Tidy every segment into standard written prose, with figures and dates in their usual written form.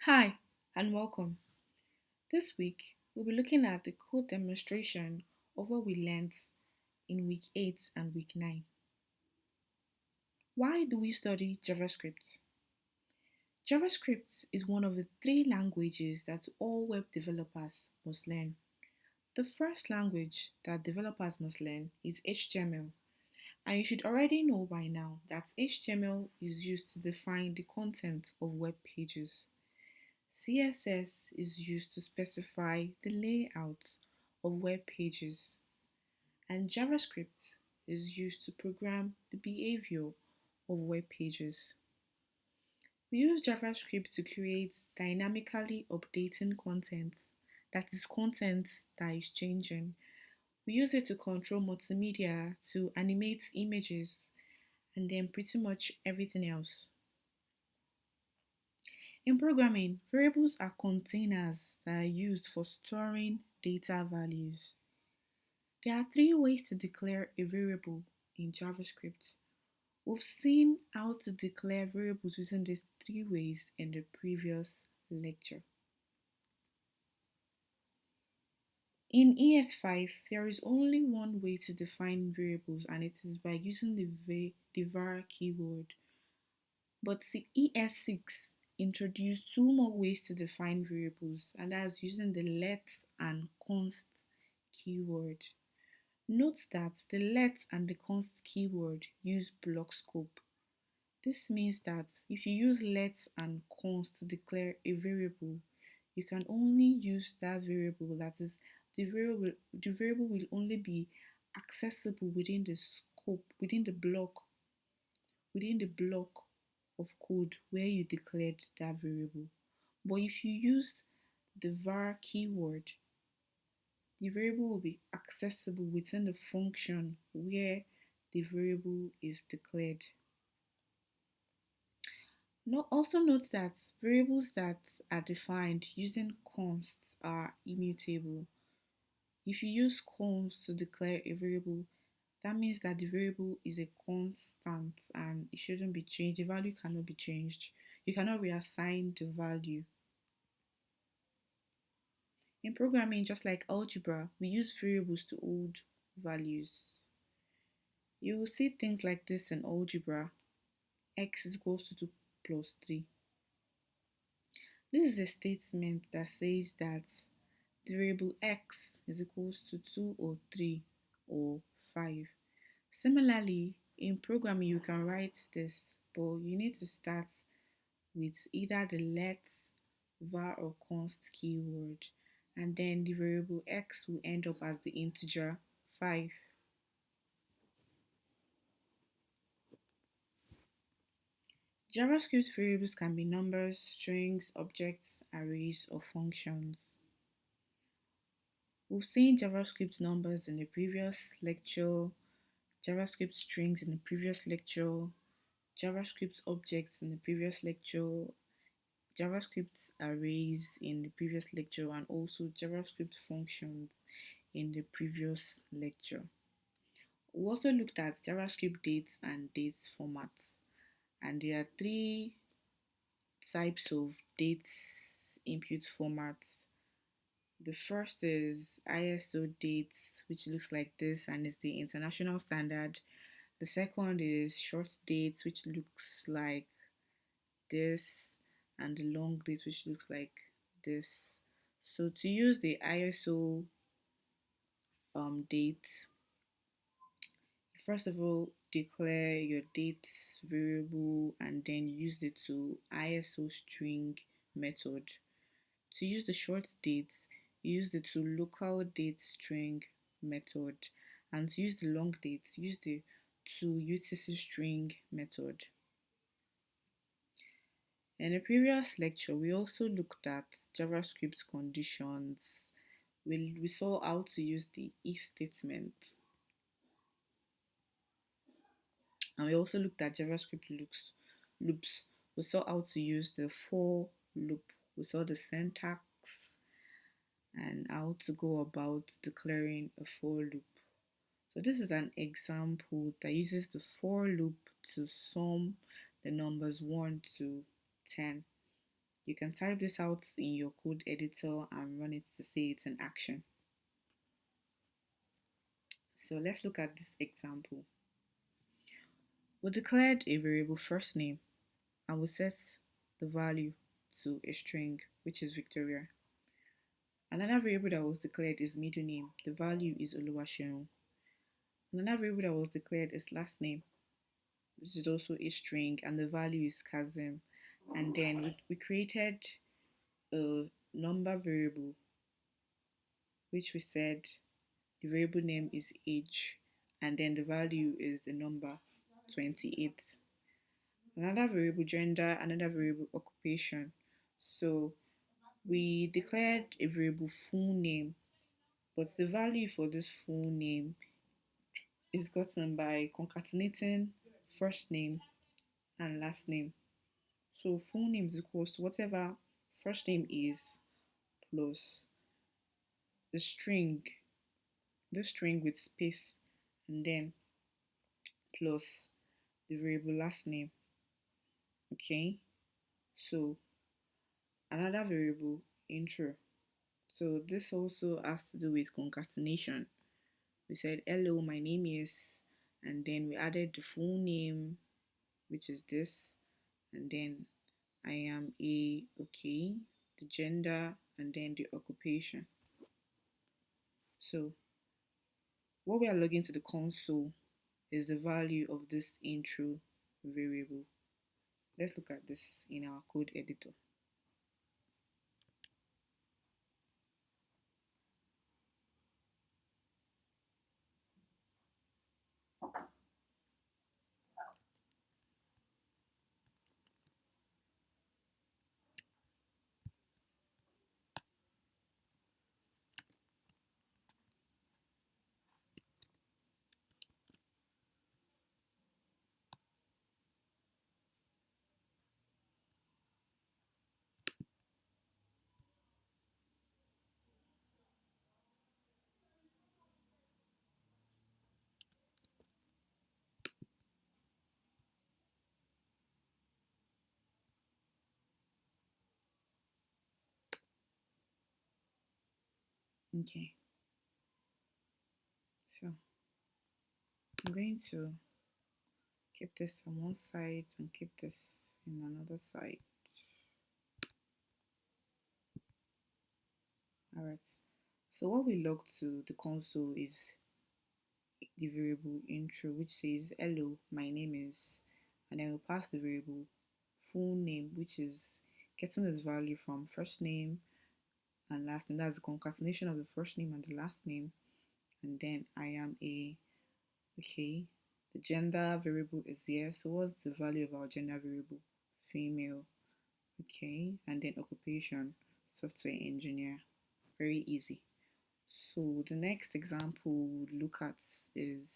Hi, and welcome. This week, we'll be looking at the code demonstration of what we learned in week 8 and week 9. Why do we study JavaScript? JavaScript is one of the three languages that all web developers must learn. The first language that developers must learn is HTML, and you should already know by now that HTML is used to define the content of web pages. CSS is used to specify the layout of web pages, and JavaScript is used to program the behavior of web pages. We use JavaScript to create dynamically updating content, that is, content that is changing. We use it to control multimedia, to animate images, and then pretty much everything else. In programming, variables are containers that are used for storing data values. There are three ways to declare a variable in JavaScript. We've seen how to declare variables using these three ways in the previous lecture. In ES5, there is only one way to define variables, and it is by using the var keyword. But the ES6 introduced two more ways to define variables, and that's using the let and const keyword. Note that the let and the const keyword use block scope. This means that if you use let and const to declare a variable, you can only use that variable, that is, the variable will only be accessible within the scope, within the block of code where you declared that variable. But if you use the var keyword, the variable will be accessible within the function where the variable is declared. Also note that variables that are defined using consts are immutable. If you use const to declare a variable, that means that the variable is a constant and it shouldn't be changed. The value cannot be changed. You cannot reassign the value. In programming, just like algebra, we use variables to hold values. You will see things like this in algebra. X is equals to 2 plus 3. This is a statement that says that the variable x is equals to 2 or 3 or 5. Similarly, in programming, you can write this, but you need to start with either the let, var, or const keyword, and then the variable x will end up as the integer 5. JavaScript variables can be numbers, strings, objects, arrays, or functions. We've seen JavaScript numbers in the previous lecture, JavaScript strings in the previous lecture, JavaScript objects in the previous lecture, JavaScript arrays in the previous lecture, and also JavaScript functions in the previous lecture. We also looked at JavaScript dates and date formats, and there are three types of dates input formats. The first is ISO dates, which looks like this and is the international standard. The second is short dates, which looks like this, and the long dates, which looks like this. So to use the ISO date, first of all, declare your date variable and then use it to ISO string method. To use the short date, use the to local date string method, and to use the long date, use the to UTC string method. In a previous lecture, we also looked at JavaScript conditions. We saw how to use the if statement, and we also looked at JavaScript loops. We saw how to use the for loop. We saw the syntax and how to go about declaring a for loop. So this is an example that uses the for loop to sum the numbers 1 to 10. You can type this out in your code editor and run it to say it's an action. So let's look at this example. We declared a variable first name and we set the value to a string, which is Victoria. Another variable that was declared is middle name. The value is Oluwaseun. Another variable that was declared is last name, which is also a string, and the value is Kazim. And then we created a number variable, which we said the variable name is age, and then the value is the number 28. Another variable gender, another variable occupation. So we declared a variable full name, but the value for this full name is gotten by concatenating first name and last name. So full name is equals to whatever first name is plus the string, with space, and then plus the variable last name. Okay, so another variable intro. So this also has to do with concatenation. We said hello, my name is, and then we added the full name, which is this, and then I am a, okay, the gender, and then the occupation. So what we are logging to the console is the value of this intro variable. Let's look at this in our code editor. Okay, so I'm going to keep this on one side and keep this in another side. All right, so what we log to the console is the variable intro, which says hello, my name is, and then we'll pass the variable full name, which is getting this value from first name and last name. That's the concatenation of the first name and the last name. And then I am a, okay, the gender variable is there. So what's the value of our gender variable? Female. Okay, and then occupation, software engineer. Very easy. So the next example we'll look at is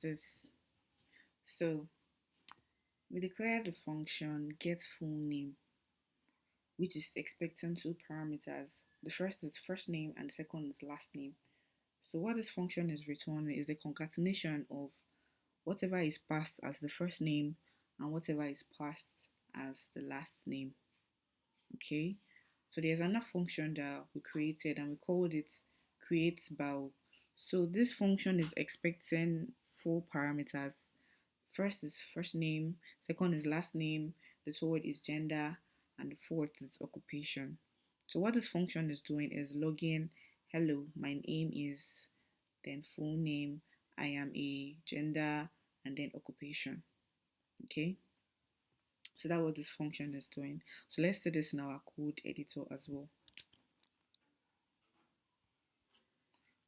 this. So we declare the function get full name, which is expecting two parameters. The first is first name and the second is last name. So what this function is returning is a concatenation of whatever is passed as the first name and whatever is passed as the last name. Okay, so there's another function that we created and we called it create bow. So this function is expecting four parameters. First is first name, second is last name, the third is gender, and the fourth is occupation. So what this function is doing is logging, hello, my name is, then full name, I am a, gender, and then occupation. Okay, so that's what this function is doing. So let's do this in our code editor as well.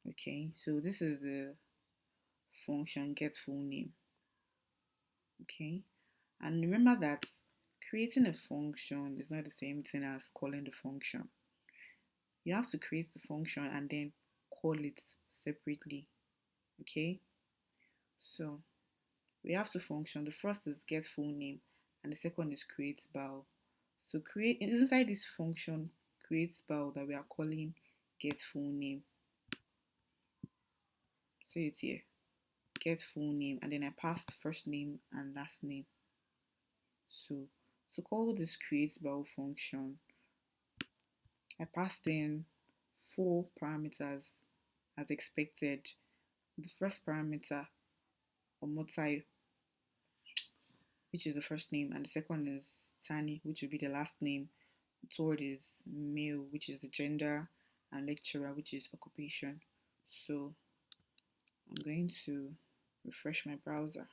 Okay, so this is the function get full name. Okay, and remember that creating a function is not the same thing as calling the function. You have to create the function and then call it separately. Okay, so we have two functions. The first is get full name and the second is create bow. So create inside this function create bow that we are calling get full name. So it's here get full name and then I passed first name and last name. So to call this create bow function, I passed in four parameters as expected. The first parameter Omotai, which is the first name, and the second is Tani, which would be the last name. The third is male, which is the gender, and lecturer, which is occupation. So I'm going to refresh my browser.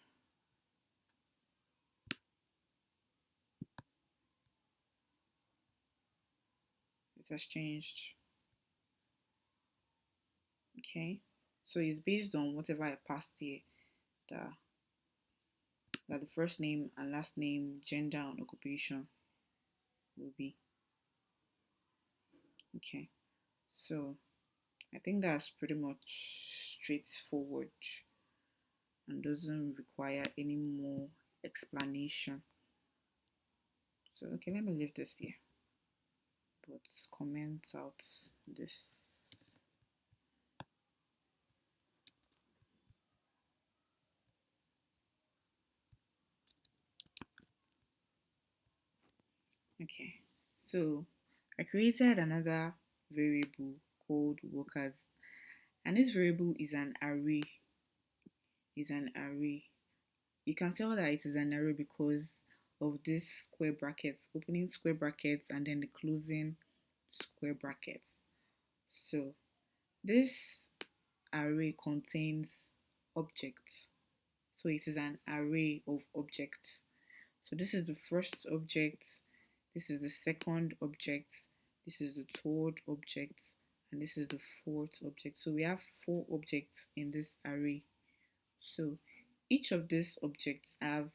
It has changed. Okay, so it's based on whatever I passed here. That that the first name and last name, gender, and occupation will be. Okay, so I think that's pretty much straightforward and doesn't require any more explanation. So okay, let me leave this here, but comment out this. Okay, so I created another variable called workers, and this variable is an array. Is an array. You can tell that it is an array because of this square brackets, opening square brackets and then the closing square brackets. So this array contains objects. So it is an array of objects. So this is the first object, this is the second object, this is the third object, and this is the fourth object. So we have four objects in this array. So each of these objects have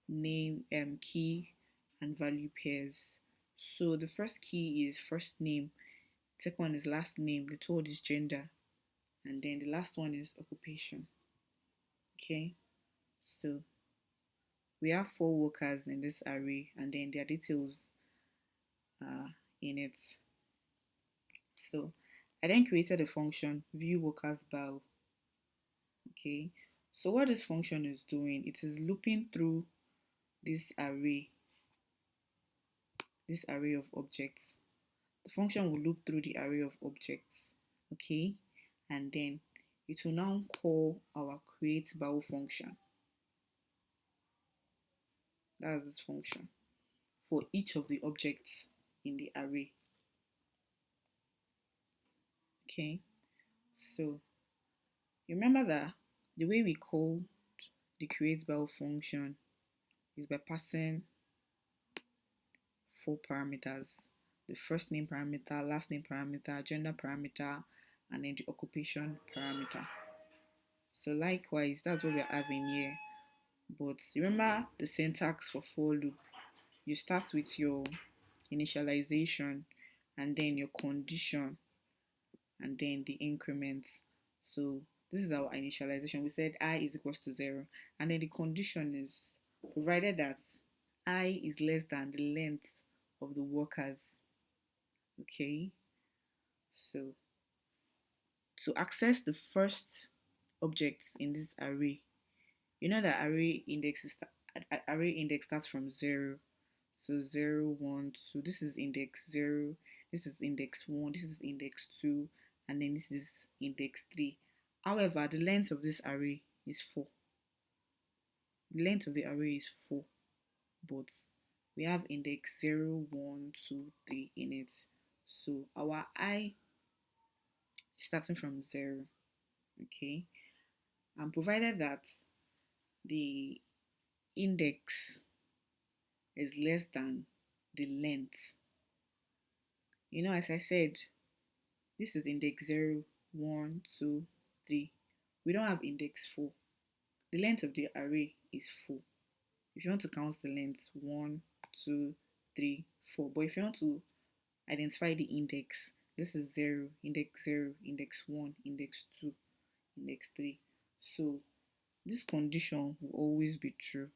name, key, and value pairs. So the first key is first name, second one is last name, the third is gender, and then the last one is occupation. Okay, so we have four workers in this array and then their details are in it. So I then created a function view workers bow. Okay, so what this function is doing, it is looping through this array of objects. The function will loop through the array of objects. Okay, and then it will now call our create bow function. That's this function for each of the objects in the array. Okay, so you remember that the way we call the create bow function is by passing four parameters: the first name parameter, last name parameter, gender parameter, and then the occupation parameter. So likewise, that's what we're having here. But remember the syntax for for loop. You start with your initialization and then your condition and then the increment. So this is our initialization. We said I is equals to 0 and then the condition is provided that I is less than the length of the workers. Okay, so to access the first object in this array, you know that array index starts from 0. So 0, 1, 2. This is index 0, this is index 1, this is index 2, and then this is index 3. However, the length of this array is 4. The length of the array is 4, but we have index 0, 1, 2, 3 in it. So our I is starting from 0. Okay, and provided that the index is less than the length. As I said, this is index 0, 1, 2, 3. We don't have index 4. The length of the array is 4. If you want to count the length, one, two, three, four. But if you want to identify the index, this is zero, index one, index two, index three. So this condition will always be true.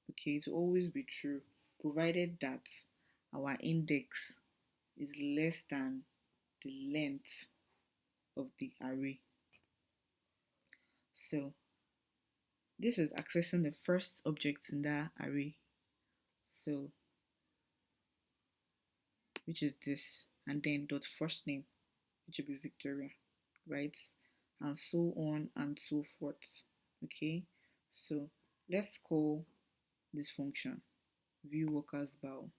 Okay, it will always be true, provided that our index is less than the length of the array. So this is accessing the first object in that array. So which is this, and then dot first name, which will be Victoria, right? And so on and so forth. Okay, so let's call this function view workers bow.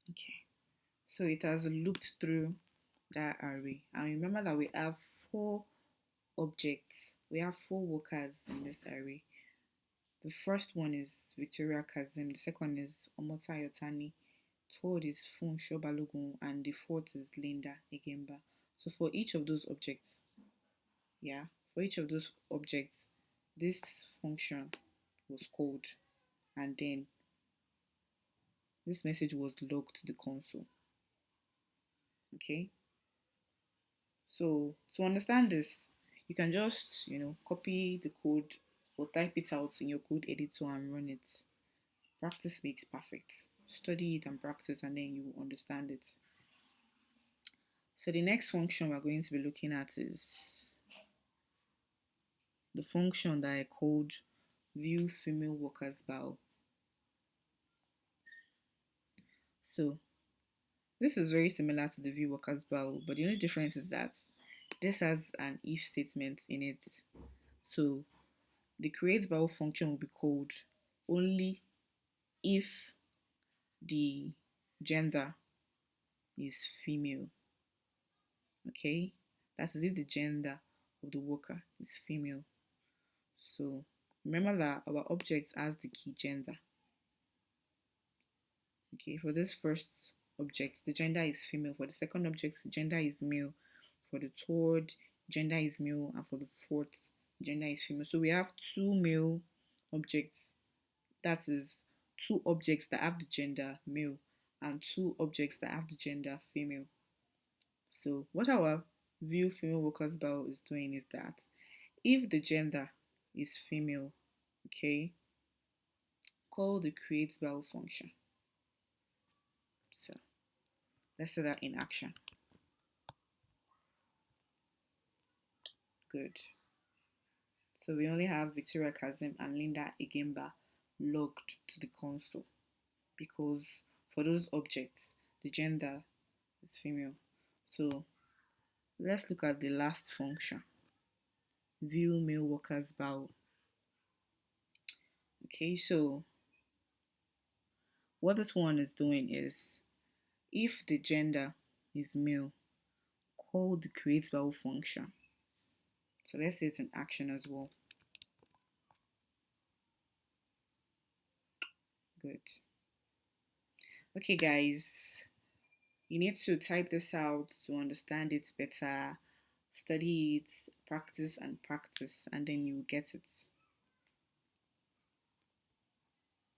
Okay, so it has looped through that array, and remember that we have four objects, we have four workers in this array. The first one is Victoria Kazim, the second is Omota Yotani, third is Funsho Balogun, and the fourth is Linda Egemba. So for each of those objects, yeah, for each of those objects, this function was called, and then this message was logged to the console. Okay, so to understand this, you can just copy the code or type it out in your code editor and run it. Practice makes perfect. Study it and practice, and then you understand it. So the next function we're going to be looking at is the function that I called view female workers bow. So this is very similar to the view workers bow, but the only difference is that this has an if statement in it. So the create bow function will be called only if the gender is female. Okay, that is if the gender of the worker is female. So remember that our object has the key gender. Okay, for this first object, the gender is female. For the second object, the gender is male. For the third, gender is male. And for the fourth, gender is female. So we have two male objects. That is two objects that have the gender male and two objects that have the gender female. So what our view female workers bow is doing is that if the gender is female, okay, call the create bow function. So let's see that in action. Good. So we only have Victoria Kazim and Linda Egemba logged to the console because for those objects, the gender is female. So let's look at the last function, view male workers bow. Okay, so what this one is doing is if the gender is male, call the create bow function. So let's say it's in action as well. Good. Okay, guys, you need to type this out to understand it better, study it, practice and practice, and then you get it.